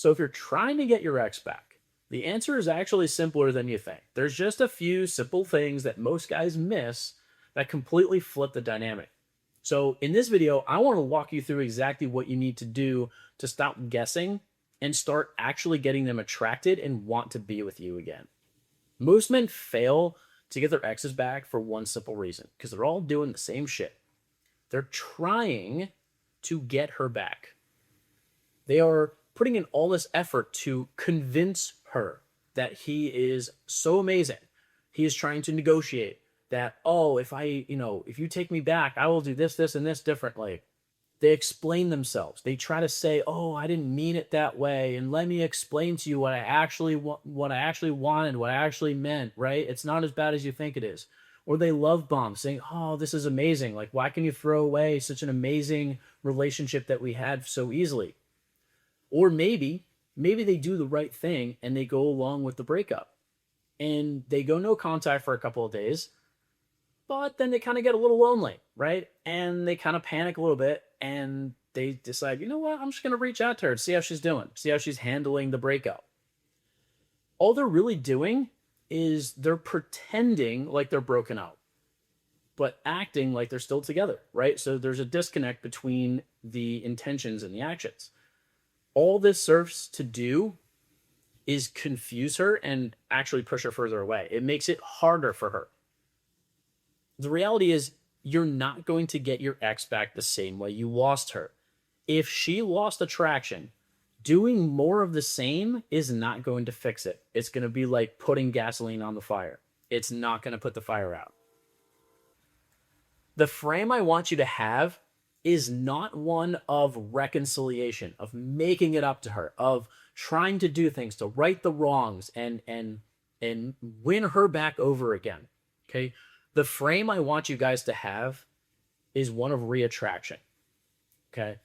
So if you're trying to get your ex back, the answer is actually simpler than you think. There's just a few simple things that most guys miss that completely flip the dynamic. So in this video, I want to walk you through exactly what you need to do to stop guessing and start actually getting them attracted and want to be with you again. Most men fail to get their exes back for one simple reason, because they're all doing the same shit. They're trying to get her back. They are putting in all this effort to convince her that he is so amazing. He is trying to negotiate that, oh, if you take me back, I will do this, this, and this differently. They explain themselves. They try to say, oh, I didn't mean it that way. And let me explain to you what I actually wanted, what I actually meant, right? It's not as bad as you think it is. Or they love bomb, saying, oh, this is amazing. Like, why can you throw away such an amazing relationship that we had so easily? Or maybe they do the right thing and they go along with the breakup. And they go no contact for a couple of days, but then they kind of get a little lonely, right? And they kind of panic a little bit and they decide, you know what, I'm just going to reach out to her, see how she's doing, see how she's handling the breakup. All they're really doing is they're pretending like they're broken up, but acting like they're still together, right? So there's a disconnect between the intentions and the actions. All this serves to do is confuse her and actually push her further away. It makes it harder for her. The reality is, you're not going to get your ex back the same way you lost her. If she lost attraction, doing more of the same is not going to fix it. It's going to be like putting gasoline on the fire. It's not going to put the fire out. The frame I want you to have is not one of reconciliation, of making it up to her, of trying to do things to right the wrongs and win her back over again. Okay? The frame I want you guys to have is one of reattraction. Okay?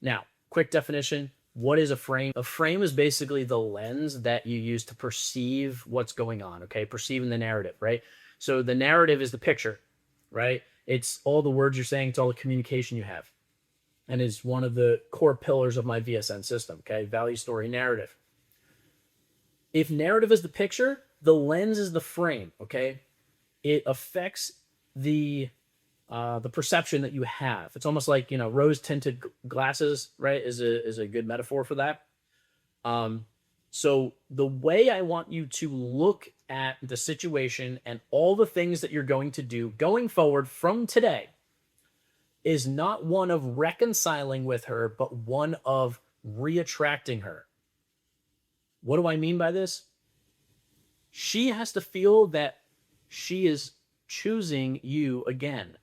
Now, quick definition. What is a frame? A frame is basically the lens that you use to perceive what's going on, okay? Perceiving the narrative, right? So the narrative is the picture, right? It's all the words you're saying, it's all the communication you have. And is one of the core pillars of my VSN system, okay? Value, story, narrative. If narrative is the picture, the lens is the frame, okay? It affects the perception that you have. It's almost like, rose-tinted glasses, right, is a good metaphor for that. So the way I want you to look at the situation and all the things that you're going to do going forward from today is not one of reconciling with her, but one of reattracting her. What do I mean by this? She has to feel that she is choosing you again,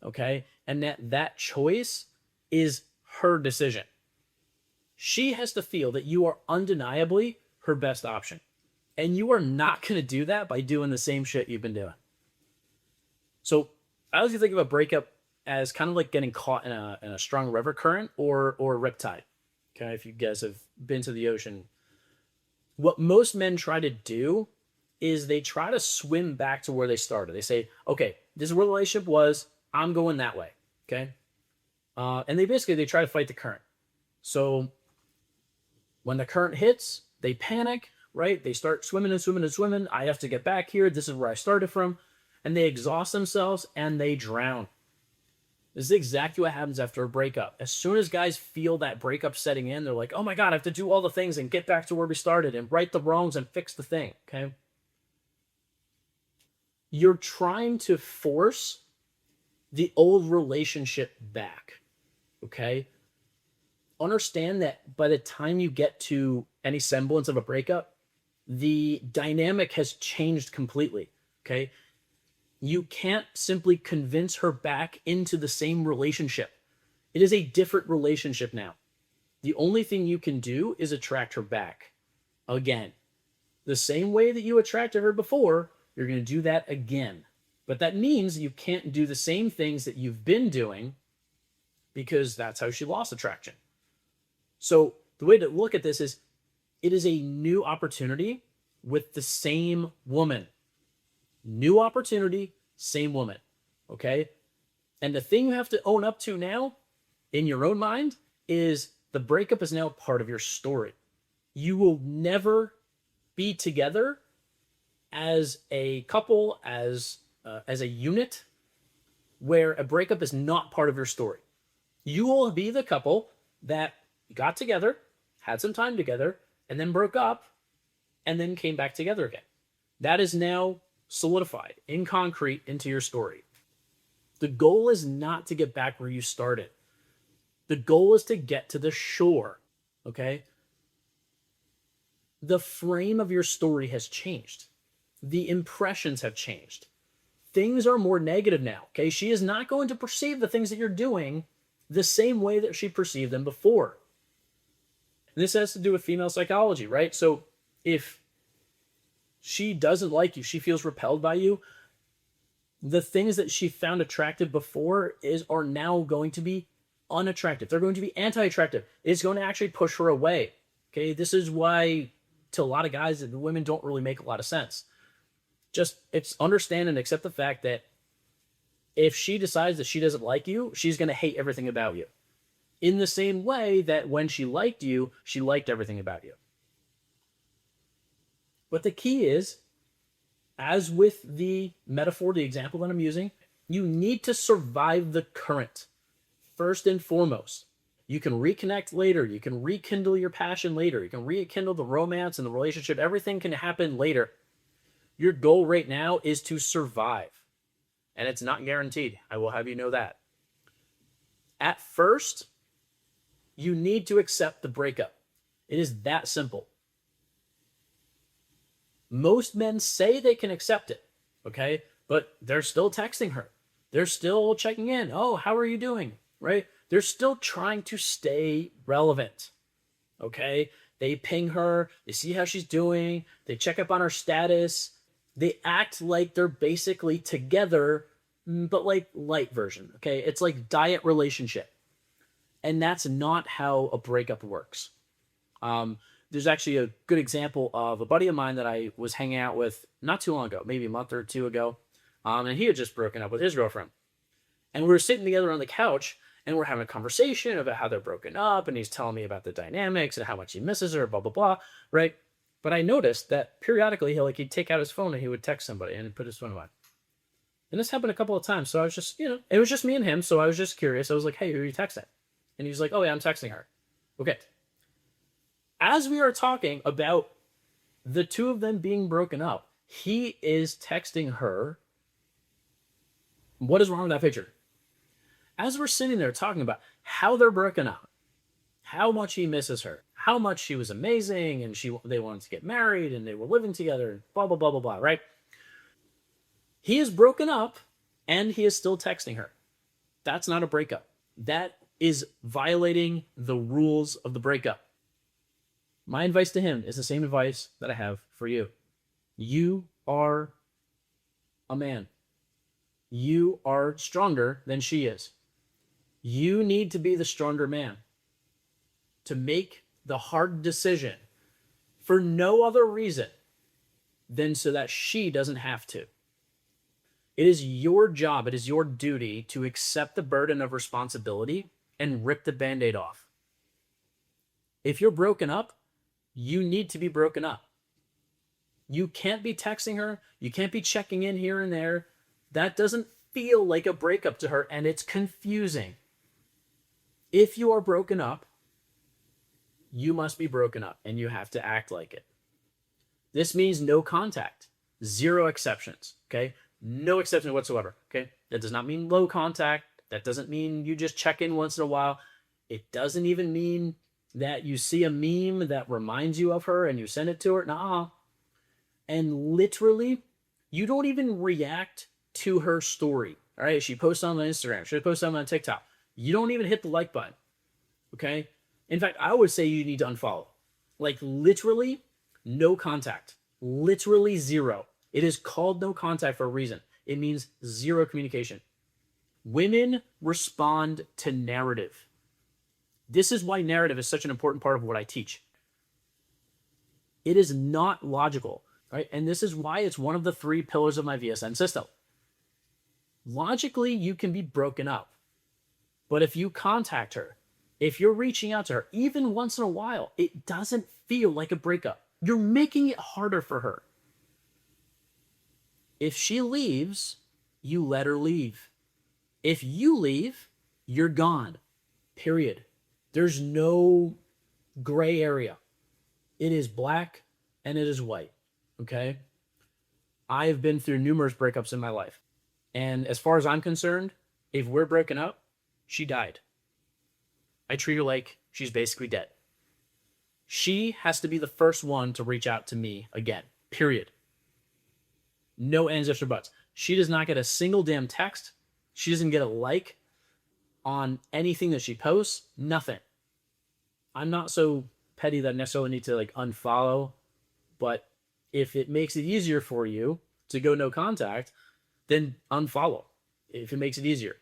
okay? And that choice is her decision. She has to feel that you are undeniably her best option. And you are not going to do that by doing the same shit you've been doing. So I always think of a breakup as kind of like getting caught in a strong river current or riptide. Okay, if you guys have been to the ocean. What most men try to do is they try to swim back to where they started. They say, okay, this is where the relationship was. I'm going that way. Okay. And they try to fight the current. So when the current hits, they panic, right? They start swimming and swimming and swimming. I have to get back here. This is where I started from. And they exhaust themselves and they drown. This is exactly what happens after a breakup. As soon as guys feel that breakup setting in, they're like, oh my God, I have to do all the things and get back to where we started and right the wrongs and fix the thing. Okay. You're trying to force the old relationship back, okay? Understand that by the time you get to any semblance of a breakup, the dynamic has changed completely, okay? You can't simply convince her back into the same relationship. It is a different relationship now. The only thing you can do is attract her back again. The same way that you attracted her before, you're going to do that again. But that means you can't do the same things that you've been doing because that's how she lost attraction. So the way to look at this is it is a new opportunity with the same woman. New opportunity, same woman. Okay? And the thing you have to own up to now in your own mind is the breakup is now part of your story. You will never be together as a couple, as a unit, where a breakup is not part of your story. You will be the couple that got together, had some time together, and then broke up, and then came back together again. That is now solidified in concrete into your story. The goal is not to get back where you started. The goal is to get to the shore, okay? The frame of your story has changed. The impressions have changed. Things are more negative now, okay? She is not going to perceive the things that you're doing the same way that she perceived them before. And this has to do with female psychology, right? So if she doesn't like you, she feels repelled by you, the things that she found attractive before are now going to be unattractive. They're going to be anti-attractive. It's going to actually push her away. Okay, this is why to a lot of guys, the women don't really make a lot of sense. Just understand and accept the fact that if she decides that she doesn't like you, she's going to hate everything about you. In the same way that when she liked you, she liked everything about you. But the key is, as with the metaphor, the example that I'm using, you need to survive the current first and foremost. You can reconnect later. You can rekindle your passion later. You can rekindle the romance and the relationship. Everything can happen later. Your goal right now is to survive. And it's not guaranteed. I will have you know that. At first, you need to accept the breakup. It is that simple. Most men say they can accept it, okay? But they're still texting her. They're still checking in. Oh, how are you doing? Right? They're still trying to stay relevant, okay? They ping her. They see how she's doing. They check up on her status. They act like they're basically together, but like light version, okay? It's like diet relationship. And that's not how a breakup works. There's actually a good example of a buddy of mine that I was hanging out with not too long ago, maybe a month or two ago. And he had just broken up with his girlfriend. And we were sitting together on the couch and we're having a conversation about how they're broken up. And he's telling me about the dynamics and how much he misses her, blah, blah, blah, right? But I noticed that periodically he'd take out his phone and he would text somebody and put his phone away. And this happened a couple of times. So I was just, it was just me and him. So I was just curious. I was like, hey, who are you texting? And he's like, oh yeah, I'm texting her. Okay. As we are talking about the two of them being broken up, he is texting her, what is wrong with that picture? As we're sitting there talking about how they're broken up, how much he misses her, how much she was amazing, and they wanted to get married, and they were living together, and blah, blah, blah, blah, blah, right? He is broken up, and he is still texting her. That's not a breakup. That is violating the rules of the breakup. My advice to him is the same advice that I have for you. You are a man. You are stronger than she is. You need to be the stronger man to make the hard decision for no other reason than so that she doesn't have to. It is your job, it is your duty to accept the burden of responsibility and rip the Band-Aid off. If you're broken up, you need to be broken up. You can't be texting her. You can't be checking in here and there. That doesn't feel like a breakup to her, and it's confusing. If you are broken up, you must be broken up, and you have to act like it. This means no contact, zero exceptions, okay? No exception whatsoever, okay? That does not mean low contact. That doesn't mean you just check in once in a while. It doesn't even mean that you see a meme that reminds you of her and you send it to her. Nah. And literally, you don't even react to her story. All right, she posts on Instagram. She posts on TikTok. You don't even hit the like button. Okay? In fact, I would say you need to unfollow. Like literally, no contact. Literally zero. It is called no contact for a reason. It means zero communication. Women respond to narrative. This is why narrative is such an important part of what I teach. It is not logical, right? And this is why it's one of the 3 pillars of my VSN system. Logically, you can be broken up. But if you contact her, If you're reaching out to her, even once in a while, it doesn't feel like a breakup. You're making it harder for her. If she leaves, you let her leave. If you leave, you're gone. Period. There's no gray area. It is black and it is white. Okay? I have been through numerous breakups in my life. And as far as I'm concerned, if we're broken up, she died. I treat her like she's basically dead. She has to be the first one to reach out to me again. Period. No ands, ifs, or buts. She does not get a single damn text. She doesn't get a like on anything that she posts. Nothing. I'm not so petty that I necessarily need to like unfollow, but if it makes it easier for you to go no contact, then unfollow if it makes it easier.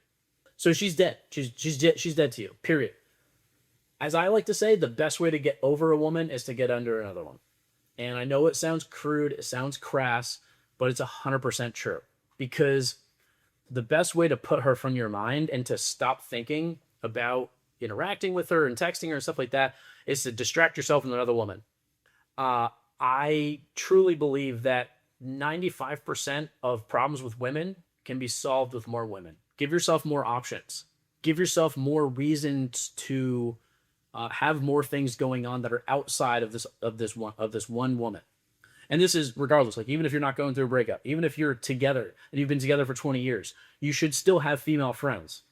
So she's dead. She's dead to you. Period. As I like to say, the best way to get over a woman is to get under another one. And I know it sounds crude, it sounds crass, but it's 100% true. Because the best way to put her from your mind and to stop thinking about interacting with her and texting her and stuff like that is to distract yourself from another woman. I truly believe that 95% of problems with women can be solved with more women. Give yourself more options. Give yourself more reasons to have more things going on that are outside of this one woman. And this is regardless, like even if you're not going through a breakup, even if you're together and you've been together for 20 years, you should still have female friends.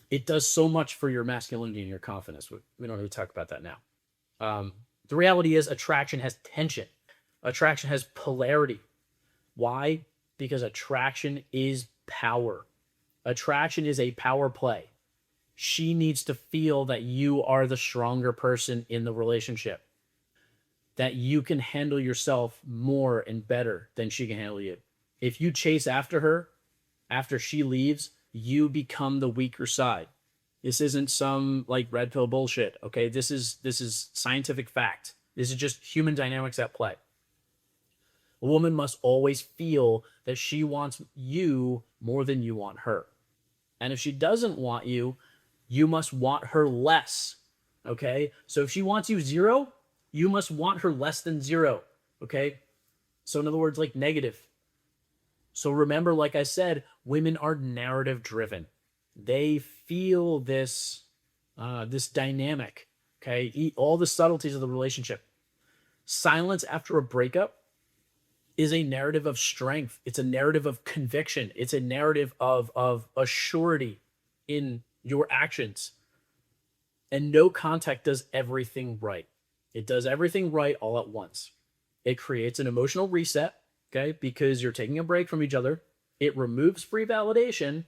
It does so much for your masculinity and your confidence. We don't need to talk about that now. The reality is attraction has tension. Attraction has polarity. Why? Because attraction is power. Attraction is a power play. She needs to feel that you are the stronger person in the relationship, that you can handle yourself more and better than she can handle you. If you chase after her, after she leaves, you become the weaker side. This isn't some like red pill bullshit, okay? This is scientific fact. This is just human dynamics at play. A woman must always feel that she wants you more than you want her. And if she doesn't want you, you must want her less, okay? So if she wants you 0, you must want her less than 0, okay? So in other words, like negative. So remember, like I said, women are narrative driven. They feel this dynamic, okay? All the subtleties of the relationship. Silence after a breakup is a narrative of strength. It's a narrative of conviction. It's a narrative of a surety in your actions. And no contact does everything right. It does everything right all at once. It creates an emotional reset, okay, because you're taking a break from each other. It removes free validation,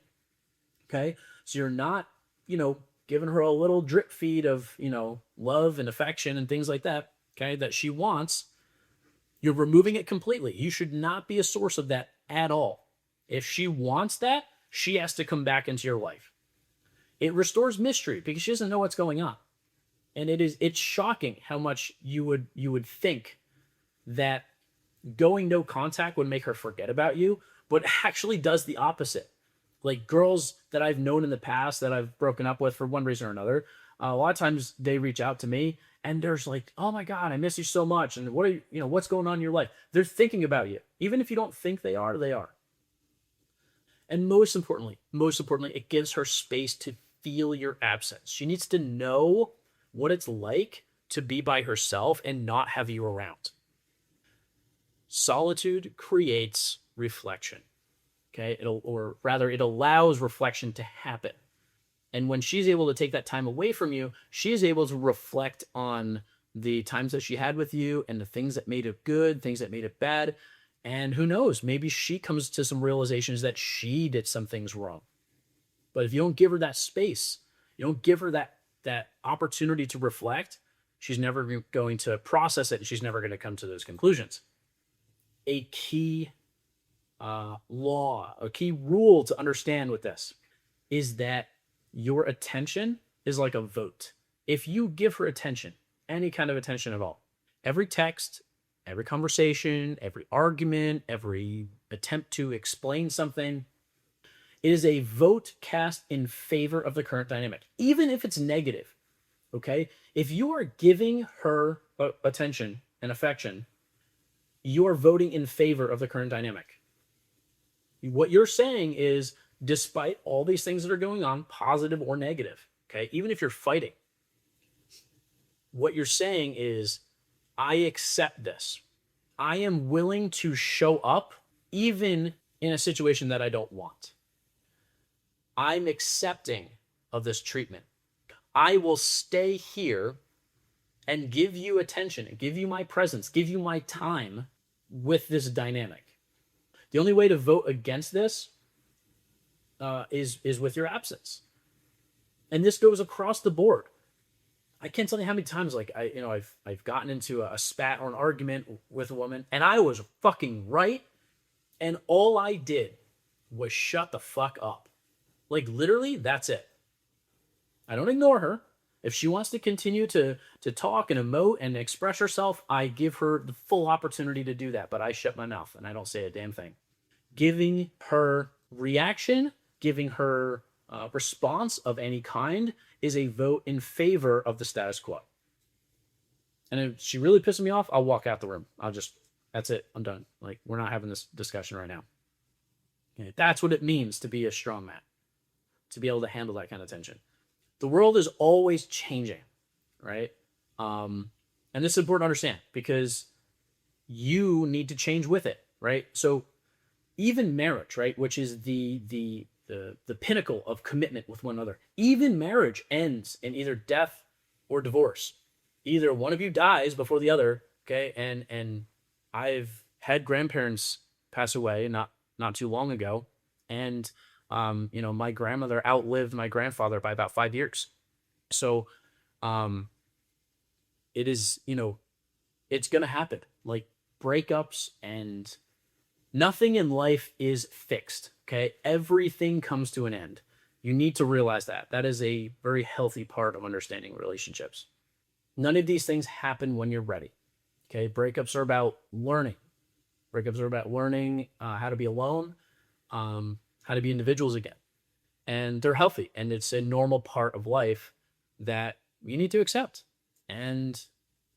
okay? So you're not, giving her a little drip feed of, love and affection and things like that, okay, that she wants. You're removing it completely. You should not be a source of that at all. If she wants that, she has to come back into your life. It restores mystery because she doesn't know what's going on. And it's shocking how much you would think that going no contact would make her forget about you, but it actually does the opposite. Like girls that I've known in the past that I've broken up with for one reason or another, a lot of times they reach out to me and there's like, oh my God, I miss you so much. And what are you, what's going on in your life? They're thinking about you. Even if you don't think they are, they are. And most importantly, it gives her space to feel your absence. She needs to know what it's like to be by herself and not have you around. Solitude creates reflection. Okay, it allows reflection to happen. And when she's able to take that time away from you, she's able to reflect on the times that she had with you and the things that made it good, things that made it bad. And who knows, maybe she comes to some realizations that she did some things wrong. But if you don't give her that space, you don't give her that opportunity to reflect, she's never going to process it and she's never going to come to those conclusions. A key a key rule to understand with this is that your attention is like a vote. If you give her attention, any kind of attention at all, every text, every conversation, every argument, every attempt to explain something, it is a vote cast in favor of the current dynamic. Even if it's negative, Okay. If you are giving her attention and affection, you are voting in favor of the current dynamic. What you're saying is, despite all these things that are going on, positive or negative, okay, even if you're fighting, what you're saying is, I accept this. I am willing to show up even in a situation that I don't want. I'm accepting of this treatment. I will stay here and give you attention and give you my presence, give you my time with this dynamic. The only way to vote against this is with your absence. And this goes across the board. I can't tell you how many times, like, I've gotten into a spat or an argument with a woman, and I was fucking right, and all I did was shut the fuck up. Like, literally, that's it. I don't ignore her. If she wants to continue to talk and emote and express herself, I give her the full opportunity to do that, but I shut my mouth and I don't say a damn thing. Giving her reaction, giving her response of any kind is a vote in favor of the status quo. And if she really pisses me off, I'll walk out the room. That's it. I'm done. Like, we're not having this discussion right now. Okay, that's what it means to be a strong man, to be able to handle that kind of tension. The world is always changing, right? And this is important to understand because you need to change with it, right? So even marriage, right, which is the pinnacle of commitment with one another, even marriage ends in either death or divorce. Either one of you dies before the other, okay? And I've had grandparents pass away not too long ago, and my grandmother outlived my grandfather by about 5 years. So, it is, it's going to happen. Like, breakups and nothing in life is fixed. Okay. Everything comes to an end. You need to realize that. That is a very healthy part of understanding relationships. None of these things happen when you're ready. Okay. Breakups are about learning. Breakups are about learning how to be alone, how to be individuals again. And they're healthy. And it's a normal part of life that you need to accept. And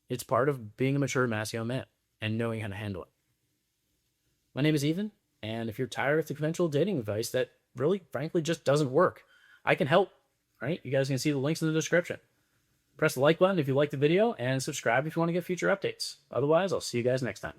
it's part of being a mature masculine man and knowing how to handle it. My name is Ethan. And if you're tired of the conventional dating advice that really, frankly, just doesn't work, I can help, right? You guys can see the links in the description. Press the like button if you liked the video and subscribe if you want to get future updates. Otherwise, I'll see you guys next time.